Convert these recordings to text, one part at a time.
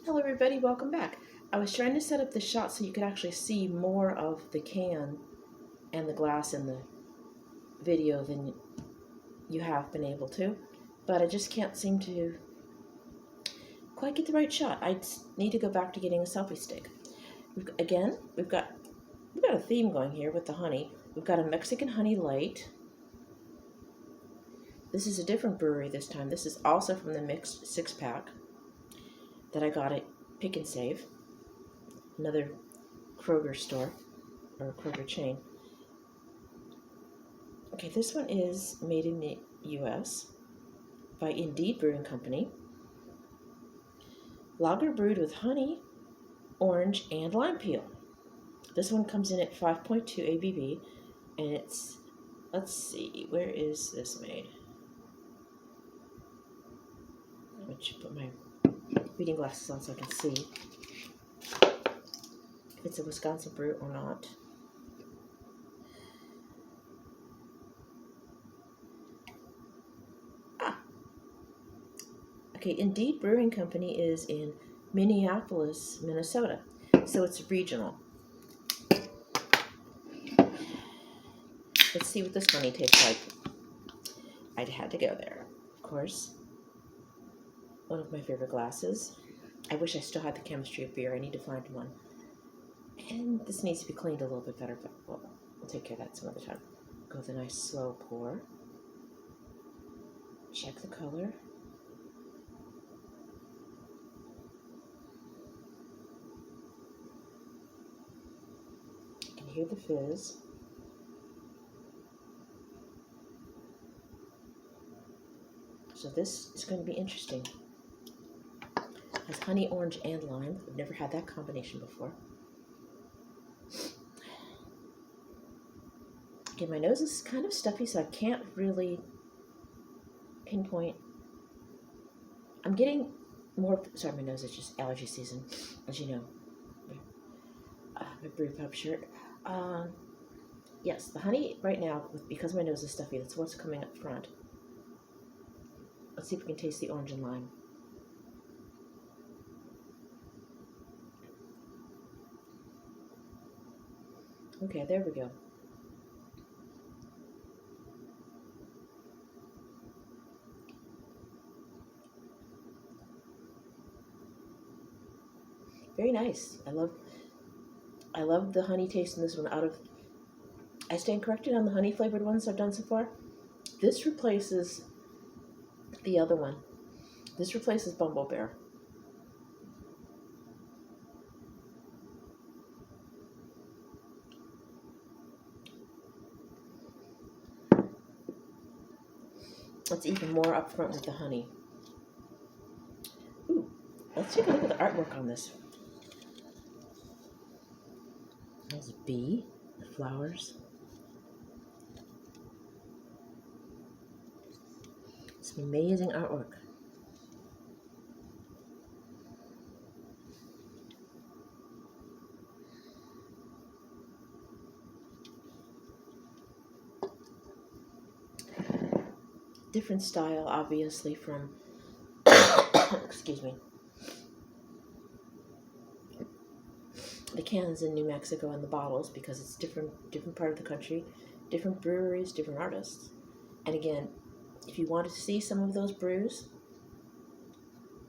Hello everybody, welcome back. I was trying to set up the shot so you could actually see more of the can and the glass in the video than you have been able to, but I just can't seem to quite get the right shot. I need to go back to getting a selfie stick. We've got a theme going here with the honey. We've got a Mexican honey light. This is a different brewery this time. This is also from the mixed 6-pack that I got at Pick and Save, another Kroger store or Kroger chain. Okay, this one is made in the U.S. by Indeed Brewing Company. Lager brewed with honey, orange, and lime peel. This one comes in at 5.2 ABV, and it's, let's see, where is this made? I should put my reading glasses on so I can see if it's a Wisconsin brew or not. Okay, Indeed Brewing Company is in Minneapolis, Minnesota, so it's regional. Let's see what this honey tastes like. I'd had to go there, of course. One of my favorite glasses. I wish I still had the chemistry of beer. I need to find one. And this needs to be cleaned a little bit better, but we'll take care of that some other time. Go with a nice slow pour. Check the color. You can hear the fizz. So this is going to be interesting. It has honey, orange, and lime. I've never had that combination before. Okay, my nose is kind of stuffy, so I can't really pinpoint. I'm getting more, sorry, my nose is just allergy season, as you know. My brew pub shirt. Yes, the honey right now, because my nose is stuffy, that's what's coming up front. Let's see if we can taste the orange and lime. Okay, there we go. Very nice. I love the honey taste in this one. I stand corrected on the honey flavored ones I've done so far. This replaces the other one. This replaces Bumble Bear. It's even more upfront with the honey. Ooh, let's take a look at the artwork on this. There's a bee, the flowers. Some amazing artwork. Different style, obviously, from, excuse me, the cans in New Mexico and the bottles, because it's different part of the country, different breweries, different artists. And again, if you wanted to see some of those brews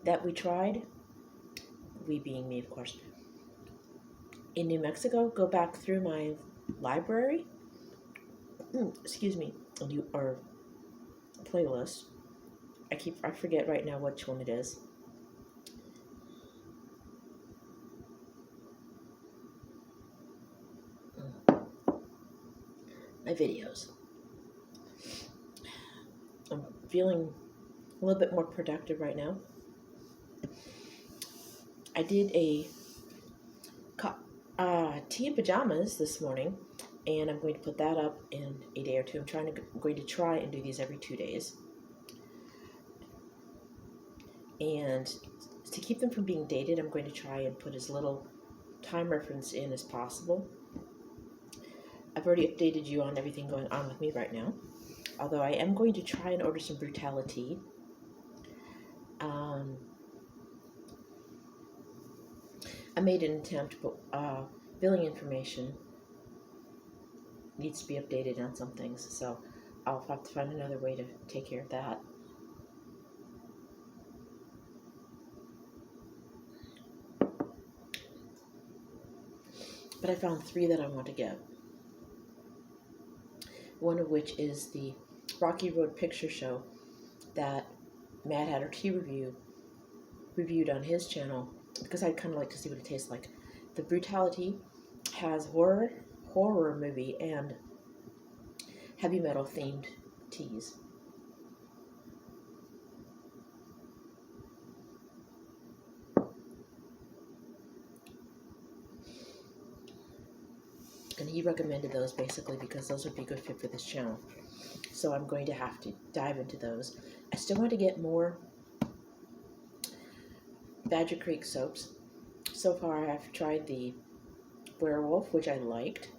that we tried, we being me, of course, in New Mexico, go back through my library, excuse me, or playlist. I forget right now which one it is. My videos. I'm feeling a little bit more productive right now. I did a tea and pajamas this morning, and I'm going to put that up in a day or two. I'm going to try and do these every 2 days. And to keep them from being dated, I'm going to try and put as little time reference in as possible. I've already updated you on everything going on with me right now, although I am going to try and order some brutality. I made an attempt, but billing information needs to be updated on some things, so I'll have to find another way to take care of that. But I found 3 that I want to get. One of which is the Rocky Road Picture Show that Mad Hatter Tea reviewed on his channel, because I'd kind of like to see what it tastes like. The Brutality has horror movie and heavy metal themed teas. And he recommended those basically because those would be a good fit for this channel. So I'm going to have to dive into those. I still want to get more Badger Creek soaps. So far I've tried the Werewolf, which I liked.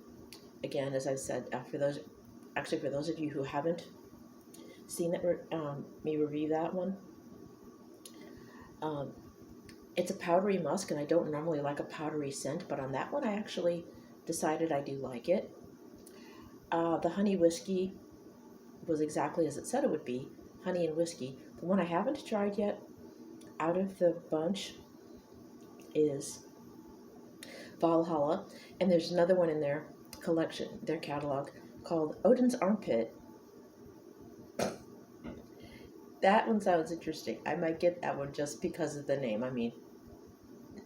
Again, as I said, for those of you who haven't seen that, me review that one, it's a powdery musk, and I don't normally like a powdery scent, but on that one I actually decided I do like it. The honey whiskey was exactly as it said it would be, honey and whiskey. The one I haven't tried yet out of the bunch is Valhalla, and there's another one in their collection, their catalog, called Odin's Armpit. That one sounds interesting. I might get that one just because of the name. I mean,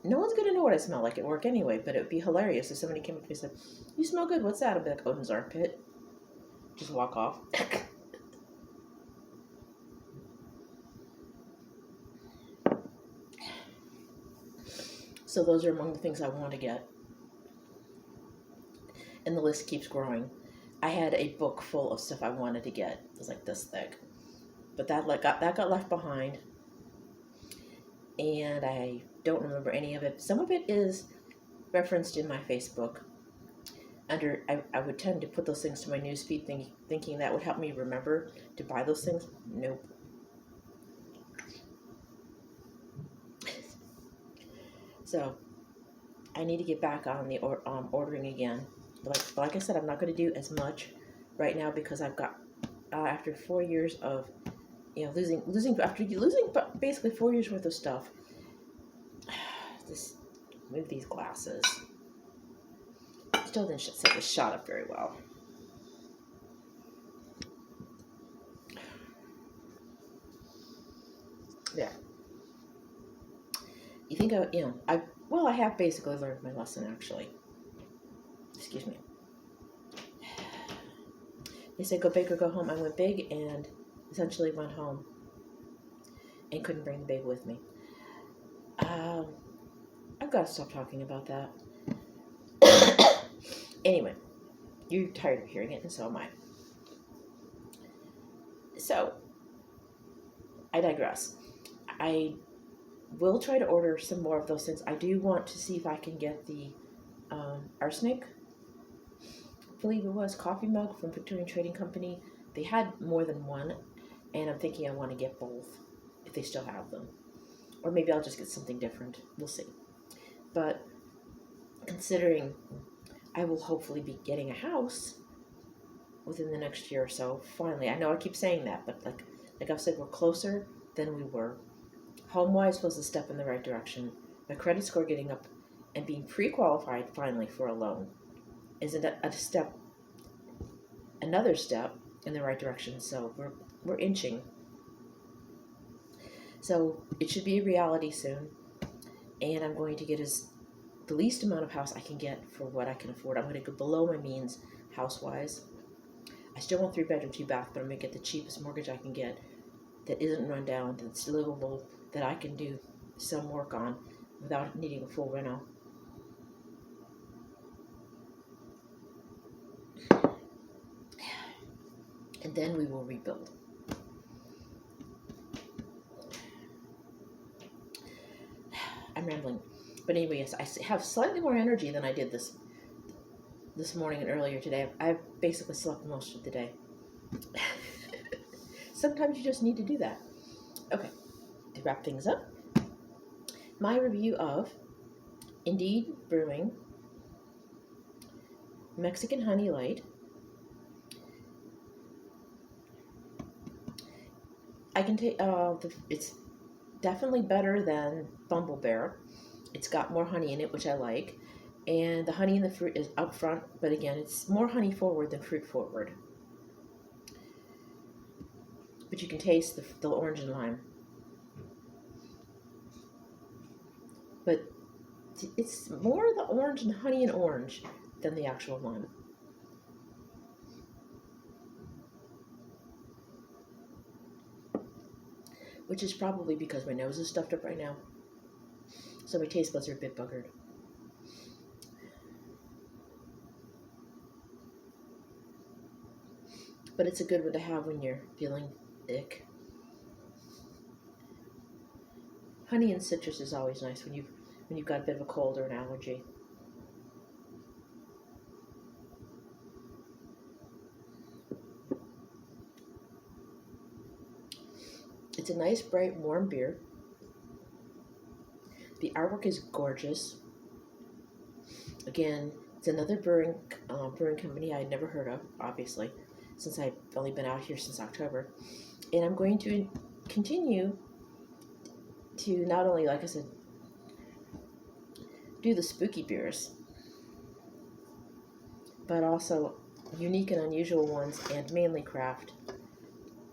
no one's going to know what I smell like at work anyway, but it would be hilarious if somebody came up to me and said, "You smell good, what's that?" I'd be like, "Odin's Armpit." Just walk off. So those are among the things I want to get. And the list keeps growing. I had a book full of stuff I wanted to get. It was like this thick. But that got left behind. And I don't remember any of it. Some of it is referenced in my Facebook. I would tend to put those things to my newsfeed thinking that would help me remember to buy those things. Nope. So I need to get back on the ordering again. Like I said, I'm not going to do as much right now because I've got after 4 years of losing basically 4 years worth of stuff. Just move these glasses. Still didn't set this shot up very well. Yeah. You think I have basically learned my lesson actually. Excuse me. They said go big or go home. I went big and essentially went home and couldn't bring the baby with me. I've got to stop talking about that. Anyway, you're tired of hearing it, and so am I. So, I digress. I will try to order some more of those things. I do want to see if I can get the arsenic, I believe it was, coffee mug from Victorian Trading Company. They had more than one, and I'm thinking I want to get both, if they still have them. Or maybe I'll just get something different. We'll see. But considering I will hopefully be getting a house within the next year or so, finally. I know I keep saying that, but like I've said, we're closer than we were. Home-wise was a step in the right direction. My credit score getting up and being pre-qualified finally for a loan is another step in the right direction. So we're inching. So it should be a reality soon, and I'm going to get the least amount of house I can get for what I can afford. I'm going to go below my means house-wise. I still want 3-bedroom, 2-bath, but I'm going to get the cheapest mortgage I can get that isn't run down, that's livable, that I can do some work on without needing a full reno. And then we will rebuild. I'm rambling. But anyway, yes, I have slightly more energy than I did this morning and earlier today. I've basically slept most of the day. Sometimes you just need to do that. Okay, to wrap things up, my review of Indeed Brewing Mexican Honey Light. I can take. It's definitely better than Bumble Bear. It's got more honey in it, which I like, and the honey in the fruit is up front. But again, it's more honey forward than fruit forward. But you can taste the orange and lime. But it's more the orange and honey and orange than the actual lime. Which is probably because my nose is stuffed up right now. So my taste buds are a bit buggered. But it's a good one to have when you're feeling ick. Honey and citrus is always nice when you've got a bit of a cold or an allergy. It's a nice, bright, warm beer. The artwork is gorgeous. Again, it's another brewing company I had never heard of, obviously, since I've only been out here since October. And I'm going to continue to not only, like I said, do the spooky beers, but also unique and unusual ones, and mainly craft.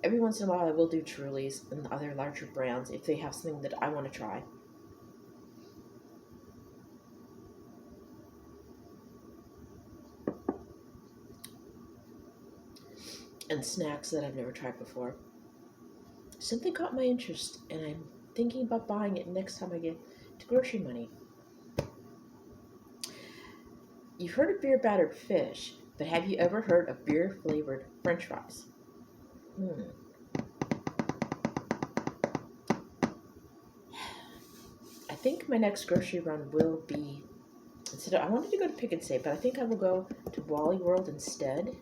Every once in a while I will do Trulies and other larger brands if they have something that I want to try. And snacks that I've never tried before. Something caught my interest, and I'm thinking about buying it next time I get to grocery money. You've heard of beer battered fish, but have you ever heard of beer flavored French fries? I think my next grocery run will be, I wanted to go to Pick and Save, but I think I will go to Wally World instead.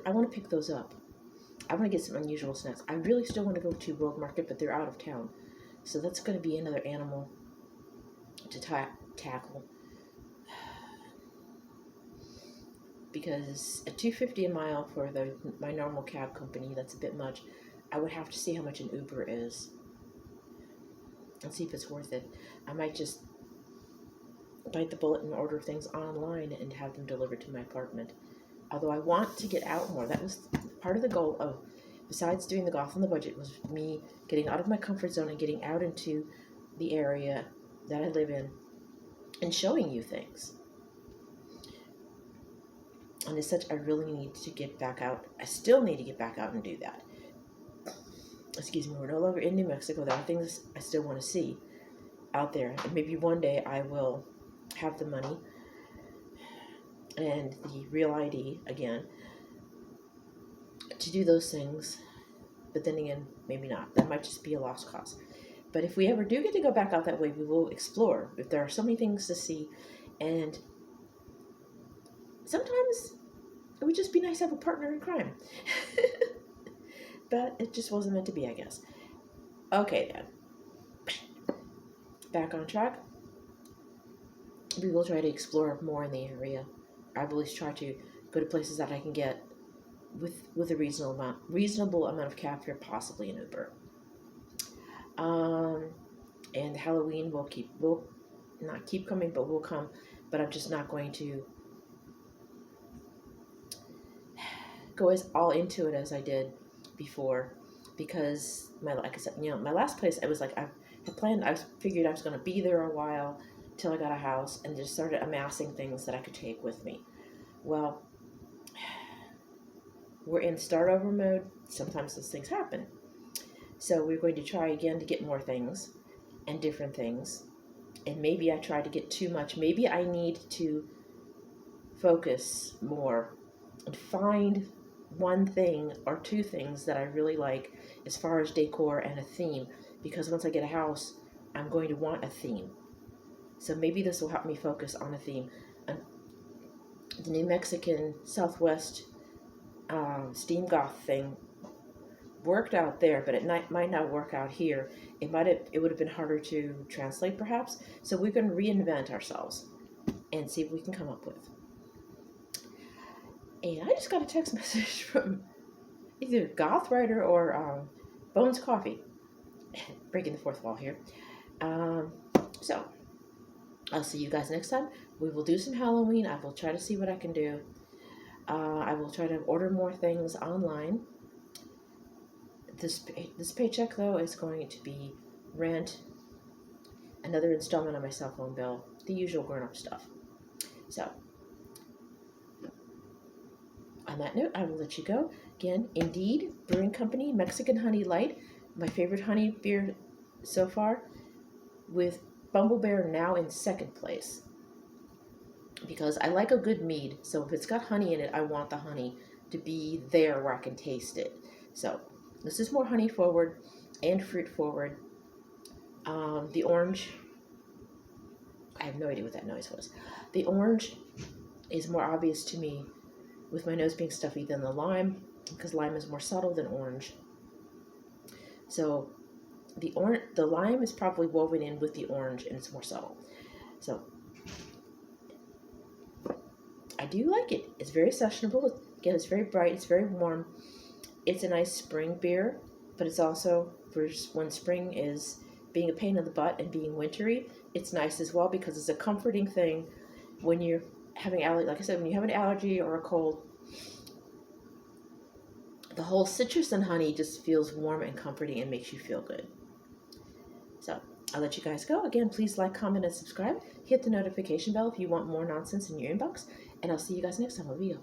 I want to pick those up. I want to get some unusual snacks. I really still want to go to World Market, but they're out of town. So that's going to be another animal to tackle. Because at $2.50 a mile for my normal cab company, that's a bit much. I would have to see how much an Uber is and see if it's worth it. I might just bite the bullet and order things online and have them delivered to my apartment. Although I want to get out more. That was part of the goal of, besides doing the golf on the budget, was me getting out of my comfort zone and getting out into the area that I live in and showing you things. And as such, I really need to get back out. I still need to get back out and do that. Excuse me, we're no longer in New Mexico. There are things I still want to see out there. And maybe one day I will have the money and the real ID again to do those things. But then again, maybe not. That might just be a lost cause. But if we ever do get to go back out that way, we will explore. If there are so many things to see, and sometimes it would just be nice to have a partner in crime. But it just wasn't meant to be, I guess. Okay, then. Back on track. We will try to explore more in the area. I will always try to go to places that I can get with a reasonable amount of cab fare, possibly an Uber. And Halloween will not keep coming, but will come. But I'm just not going to go as all into it as I did before, because like I said, my last place, I was like, I figured I was going to be there a while till I got a house, and just started amassing things that I could take with me. Well, we're in start over mode. Sometimes those things happen. So we're going to try again to get more things and different things. And maybe I try to get too much. Maybe I need to focus more and find one thing or two things that I really like as far as decor and a theme. Because once I get a house, I'm going to want a theme. So maybe this will help me focus on a theme. The New Mexican Southwest Steam Goth thing worked out there, but it might not work out here. It would have been harder to translate perhaps. So we're going to reinvent ourselves and see what we can come up with. And I just got a text message from either Goth Writer or Bones Coffee. Breaking the fourth wall here. So I'll see you guys next time. We will do some Halloween. I will try to see what I can do. I will try to order more things online. This paycheck, though, is going to be rent, another installment on my cell phone bill, the usual grown-up stuff. So, on that note, I will let you go. Again, Indeed Brewing Company, Mexican Honey Light, my favorite honey beer so far, with Bumble Bear now in second place. Because I like a good mead, so if it's got honey in it, I want the honey to be there where I can taste it. So, this is more honey forward and fruit forward. The orange, I have no idea what that noise was. The orange is more obvious to me with my nose being stuffy than the lime, because lime is more subtle than orange. So the lime is probably woven in with the orange and it's more subtle. So I do like it. It's very sessionable. Again, it's very bright. It's very warm. It's a nice spring beer, but it's also, for when spring is being a pain in the butt and being wintry, it's nice as well because it's a comforting thing when you're having allergy. Like I said, when you have an allergy or a cold, the whole citrus and honey just feels warm and comforting and makes you feel good. So I'll let you guys go. Again, please like, comment, and subscribe. Hit the notification bell if you want more nonsense in your inbox, and I'll see you guys next time on a video.